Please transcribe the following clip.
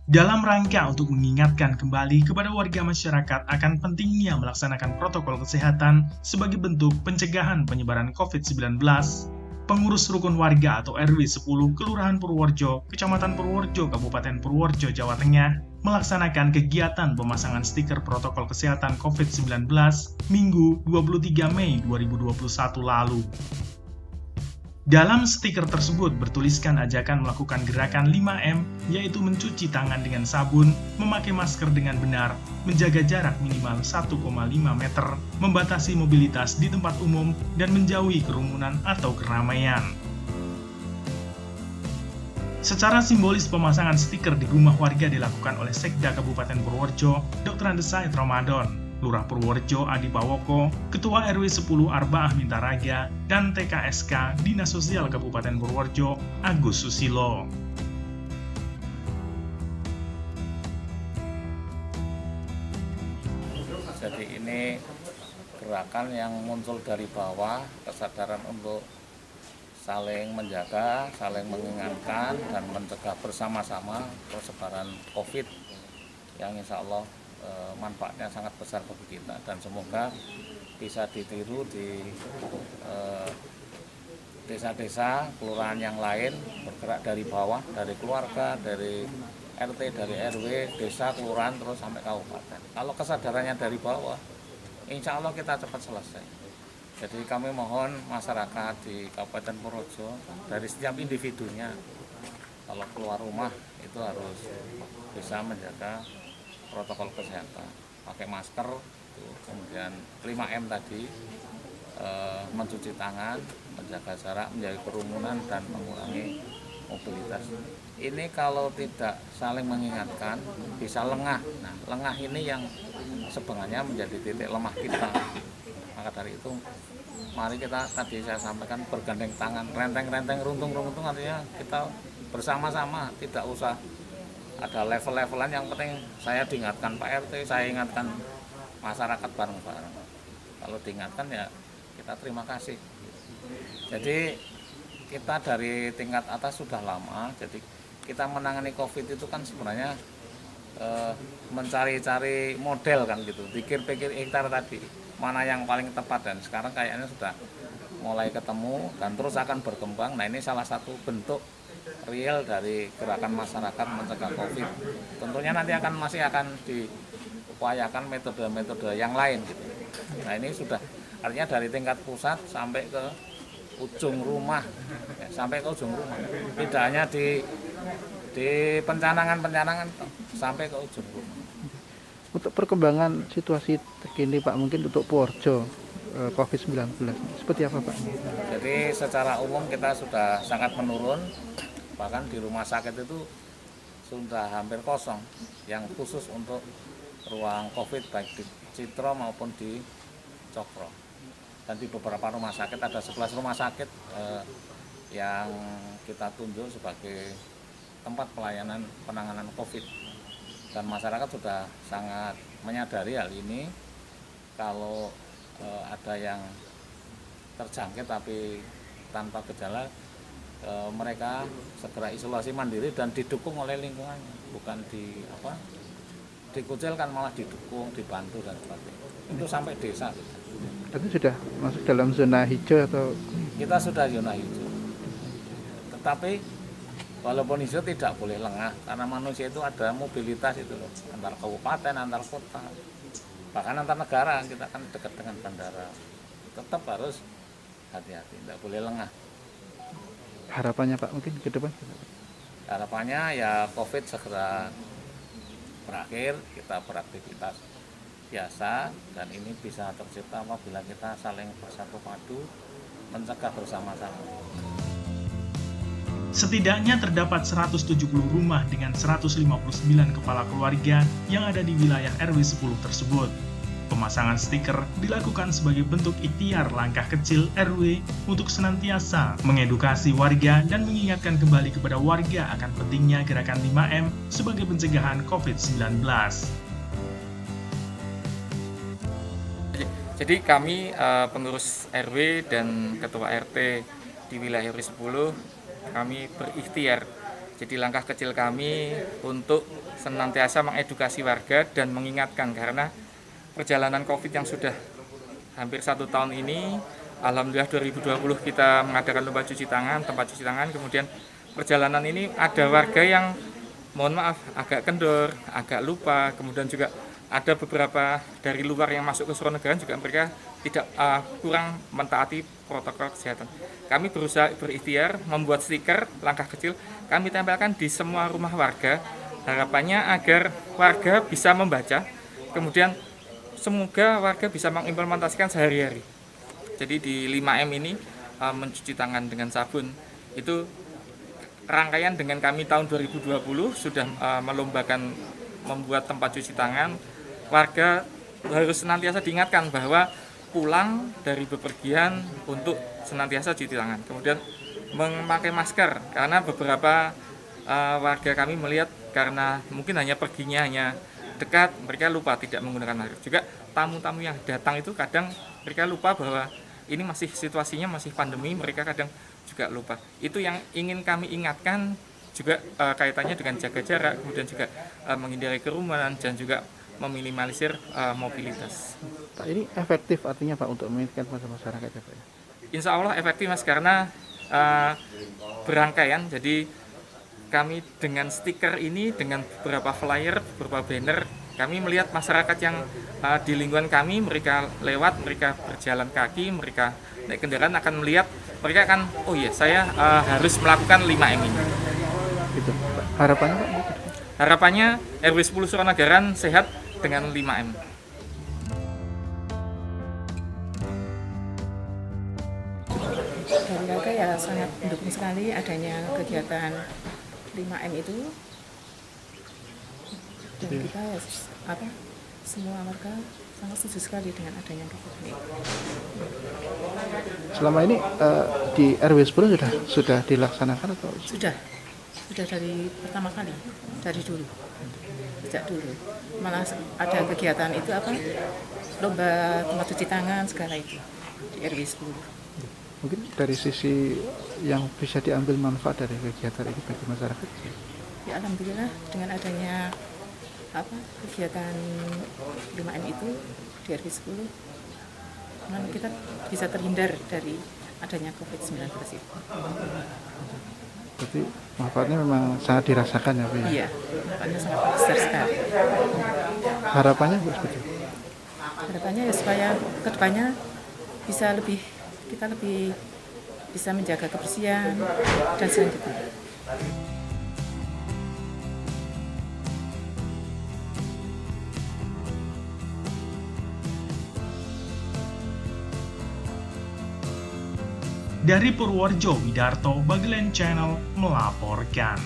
Dalam rangka untuk mengingatkan kembali kepada warga masyarakat akan pentingnya melaksanakan protokol kesehatan sebagai bentuk pencegahan penyebaran COVID-19, pengurus rukun warga atau RW 10 Kelurahan Purworejo, Kecamatan Purworejo, Kabupaten Purworejo, Jawa Tengah, melaksanakan kegiatan pemasangan stiker protokol kesehatan COVID-19 Minggu 23 Mei 2021 lalu. Dalam stiker tersebut bertuliskan ajakan melakukan gerakan 5M, yaitu mencuci tangan dengan sabun, memakai masker dengan benar, menjaga jarak minimal 1,5 meter, membatasi mobilitas di tempat umum, dan menjauhi kerumunan atau keramaian. Secara simbolis pemasangan stiker di rumah warga dilakukan oleh Sekda Kabupaten Purworejo, Dr. Andes Said Ramadan, Lurah Purworejo Adi Pawoko, Ketua RW 10 Arbaah Mintaraga, dan TKSK Dinas Sosial Kabupaten Purworejo Agus Susilo. Jadi ini gerakan yang muncul dari bawah, kesadaran untuk saling menjaga, saling mengingatkan, dan mencegah bersama-sama persebaran COVID yang insya Allah manfaatnya sangat besar bagi kita, dan semoga bisa ditiru di desa-desa, kelurahan yang lain, bergerak dari bawah, dari keluarga, dari RT, dari RW, desa, kelurahan, terus sampai kabupaten. Kalau kesadarannya dari bawah, insya Allah kita cepat selesai. Jadi kami mohon masyarakat di Kabupaten Purworejo, dari setiap individunya, kalau keluar rumah itu harus bisa menjaga protokol kesehatan, pakai masker, kemudian 5M tadi, mencuci tangan, menjaga jarak, menjaga kerumunan, dan mengurangi mobilitas. Ini kalau tidak saling mengingatkan bisa lengah. Nah, lengah ini yang sebenarnya menjadi titik lemah kita. Maka dari itu, mari kita tadi saya sampaikan bergandeng tangan, renteng-renteng, runtung-runtung, artinya kita bersama-sama, tidak usah ada level-levelan, yang penting saya diingatkan Pak RT, saya ingatkan masyarakat bareng-bareng. Kalau diingatkan ya kita terima kasih. Jadi kita dari tingkat atas sudah lama, jadi kita menangani COVID itu kan sebenarnya mencari-cari model kan gitu, pikir-pikir hektar tadi, mana yang paling tepat, dan sekarang kayaknya sudah mulai ketemu dan terus akan berkembang. Nah, ini salah satu bentuk real dari gerakan masyarakat mencegah COVID. Tentunya nanti masih akan diupayakan metode-metode yang lain gitu. Nah, ini sudah artinya dari tingkat pusat sampai ke ujung rumah, ya, sampai ke ujung rumah. Tidak hanya di pencanangan sampai ke ujung rumah. Untuk perkembangan situasi terkini Pak, mungkin untuk Purworejo COVID-19 seperti apa Pak? Jadi secara umum kita sudah sangat menurun, bahkan di rumah sakit itu sudah hampir kosong yang khusus untuk ruang COVID, baik di Citro maupun di Cokro. Dan di beberapa rumah sakit, ada 11 rumah sakit yang kita tunjuk sebagai tempat pelayanan penanganan COVID. Dan masyarakat sudah sangat menyadari hal ini. Kalau ada yang terjangkit tapi tanpa gejala, mereka segera isolasi mandiri dan didukung oleh lingkungannya, bukan dikucilkan, malah didukung, dibantu dan sebagainya. Itu sampai desa. Itu sudah masuk dalam zona hijau atau? Kita sudah zona hijau. Tetapi walaupun hijau tidak boleh lengah, karena manusia itu ada mobilitas itu loh, antar kabupaten, antar kota, bahkan antar negara. Kita kan dekat dengan bandara, tetap harus hati-hati, tidak boleh lengah. Harapannya Pak mungkin ke depan? Harapannya ya COVID segera berakhir, kita beraktivitas biasa, dan ini bisa tercipta apabila kita saling bersatu padu mencegah bersama-sama. Setidaknya terdapat 170 rumah dengan 159 kepala keluarga yang ada di wilayah RW 10 tersebut. Pemasangan stiker dilakukan sebagai bentuk ikhtiar langkah kecil RW untuk senantiasa mengedukasi warga dan mengingatkan kembali kepada warga akan pentingnya gerakan 5M sebagai pencegahan COVID-19. Jadi kami pengurus RW dan ketua RT di wilayah RW 10, kami berikhtiar Jadi langkah kecil kami untuk senantiasa mengedukasi warga dan mengingatkan, karena perjalanan COVID yang sudah hampir 1 tahun ini, alhamdulillah 2020 kita mengadakan lomba cuci tangan, tempat cuci tangan, kemudian perjalanan ini ada warga yang mohon maaf agak kendor, agak lupa, kemudian juga ada beberapa dari luar yang masuk ke Suronegaraan juga mereka tidak kurang mentaati protokol kesehatan. Kami berusaha berikhtiar membuat stiker langkah kecil, kami tempelkan di semua rumah warga, harapannya agar warga bisa membaca, kemudian semoga warga bisa mengimplementasikan sehari-hari. Jadi di 5M ini mencuci tangan dengan sabun itu rangkaian dengan kami tahun 2020 sudah melombakan membuat tempat cuci tangan. Warga harus senantiasa diingatkan bahwa pulang dari bepergian untuk senantiasa cuci tangan. Kemudian memakai masker, karena beberapa warga kami melihat karena mungkin hanya perginya hanya dekat, mereka lupa tidak menggunakan masker. Juga tamu-tamu yang datang itu kadang mereka lupa bahwa ini masih situasinya masih pandemi, mereka kadang juga lupa. Itu yang ingin kami ingatkan juga kaitannya dengan jaga jarak, kemudian juga menghindari kerumunan dan juga meminimalisir mobilitas. Pak, ini efektif artinya Pak untuk mengingatkan pada masyarakat ya Pak? Insya Allah efektif Mas, karena berangkaian. Jadi kami dengan stiker ini, dengan beberapa flyer, beberapa banner, kami melihat masyarakat yang di lingkungan kami, mereka lewat, mereka berjalan kaki, mereka naik kendaraan akan melihat, mereka akan, oh iya saya harus melakukan 5M ini. Gitu. Pak. Harapannya Pak? Harapannya RW 10 Suronegaraan sehat dengan 5M. Dari warga ya sangat mendukung sekali adanya kegiatan 5M itu, dan kita ya, semua warga sangat setuju sekali dengan adanya kegiatan ini. Selama ini di RW 10 sudah dilaksanakan atau? Sudah dari pertama kali, dari dulu, sejak dulu. Malah ada kegiatan itu lomba tempat cuci tangan segala itu di RW 10. Mungkin dari sisi yang bisa diambil manfaat dari kegiatan ini bagi masyarakat? Ya alhamdulillah dengan adanya kegiatan 5M itu di RW 10, kita bisa terhindar dari adanya COVID-19 itu. Jadi manfaatnya memang sangat dirasakan ya Pak? Iya, manfaatnya sangat besar sekali. Harapannya Bu seperti apa? Harapannya ya supaya kedepannya kita lebih bisa menjaga kebersihan dan selanjutnya. Dari Purworejo, Widarto, Bagelen Channel melaporkan.